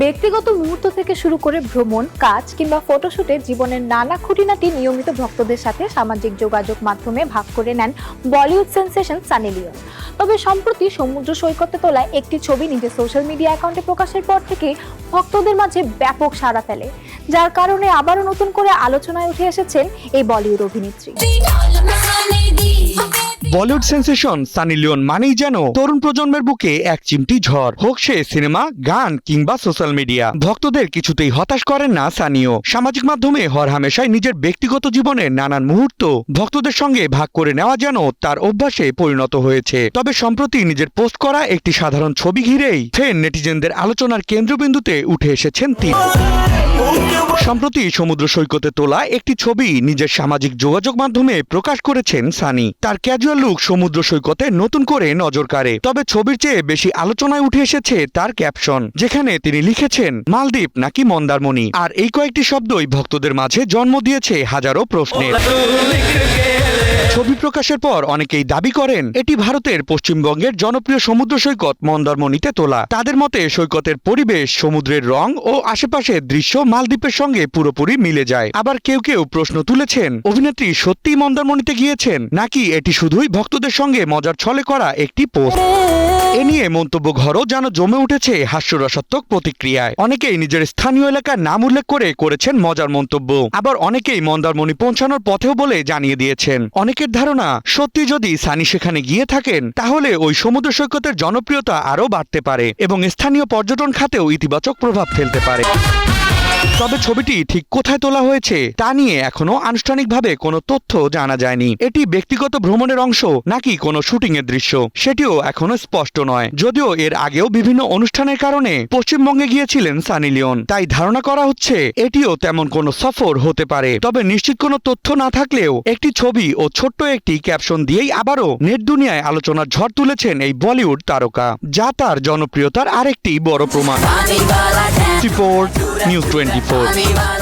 ব্যক্তিগত মুহূর্ত থেকে শুরু করে ভ্রমণ, কাজ কিংবা ফটোশুটে জীবনের নানা খুঁটিনাটি নিয়মিত ভক্তদের সাথে সামাজিক যোগাযোগ মাধ্যমে ভাগ করে নেন বলিউড সেন্সেশন সানি লিওন। তবে সম্প্রতি সমুদ্র সৈকতে তোলা একটি ছবি নিজের সোশ্যাল মিডিয়া অ্যাকাউন্টে প্রকাশের পর থেকে ভক্তদের মাঝে ব্যাপক সাড়া ফেলে, যার কারণে আবারও নতুন করে আলোচনায় উঠে এসেছেন এই বলিউড অভিনেত্রী। বলিউড সেন্সেশন সানি লিওন মানেই যেন তরুণ প্রজন্মের বুকে এক চিমটি ঝড়, হোক সে সিনেমা, গান কিংবা সোশ্যাল মিডিয়া। ভক্তদের কিছুতেই হতাশ করেন না সানিও। সামাজিক মাধ্যমে হরহামেশাই নিজের ব্যক্তিগত জীবনের নানান মুহূর্ত ভক্তদের সঙ্গে ভাগ করে নেওয়া যেন তার অভ্যাসে পরিণত হয়েছে। তবে সম্প্রতি নিজের পোস্ট করা একটি সাধারণ ছবি ঘিরেই ফের নেটিজেনদের আলোচনার কেন্দ্রবিন্দুতে উঠে এসেছেন তিনি। সম্প্রতি সমুদ্র সৈকতে তোলা একটি ছবি নিজের সামাজিক যোগাযোগ মাধ্যমে প্রকাশ করেছেন সানি। তার ক্যাজুয়াল লুক সমুদ্র সৈকতে নতুন করে নজর কাড়ে। তবে ছবির চেয়ে বেশি আলোচনায় উঠে এসেছে তার ক্যাপশন, যেখানে তিনি লিখেছেন মালদ্বীপ নাকি মন্দারমণি। আর এই কয়েকটি শব্দই ভক্তদের মাঝে জন্ম দিয়েছে হাজারো প্রশ্নের। ছবি প্রকাশের পর অনেকেই দাবি করেন এটি ভারতের পশ্চিমবঙ্গের জনপ্রিয় সমুদ্র সৈকত মন্দারমণিতে তোলা। তাদের মতে সৈকতের পরিবেশ, সমুদ্রের রং ও আশেপাশের দৃশ্য মালদ্বীপের সঙ্গে পুরোপুরি মিলে যায়। আবার কেউ কেউ প্রশ্ন তুলেছেন অভিনেত্রী সত্যিই মন্দারমণিতে গিয়েছেন নাকি এটি শুধুই ভক্তদের সঙ্গে মজার ছলে করা একটি পোস্ট। এ নিয়ে মন্তব্য ঘরও যেন জমে উঠেছে হাস্যরসাত্মক প্রতিক্রিয়ায়। অনেকেই নিজের স্থানীয় এলাকার নাম উল্লেখ করেছেন মজার মন্তব্য। আবার অনেকেই মন্দারমণি পৌঁছানোর পথেও বলে জানিয়ে দিয়েছেন। অনেকের ধারণা সত্যি যদি সানি সেখানে গিয়ে থাকেন তাহলে ওই সমুদ্র সৈকতের জনপ্রিয়তা আরও বাড়তে পারে এবং স্থানীয় পর্যটন খাতেও ইতিবাচক প্রভাব ফেলতে পারে। তবে ছবিটি ঠিক কোথায় তোলা হয়েছে তা নিয়ে এখনো আনুষ্ঠানিকভাবে কোনো তথ্য জানা যায়নি। এটি ব্যক্তিগত ভ্রমণের অংশ নাকি কোনো শুটিং এর দৃশ্য সেটিও এখনো স্পষ্ট নয়। যদিও এর আগেও বিভিন্ন অনুষ্ঠানের কারণে পশ্চিমবঙ্গে গিয়েছিলেন সানি লিওন, তাই ধারণা করা হচ্ছে এটিও তেমন কোনো সফর হতে পারে। তবে নিশ্চিত কোনো তথ্য না থাকলেও একটি ছবি ও ছোট্ট একটি ক্যাপশন দিয়েই আবারও নেট দুনিয়ায় আলোচনার ঝড় তুলেছেন এই বলিউড তারকা, যা তার জনপ্রিয়তার আরেকটি বড় প্রমাণ। Report news 24।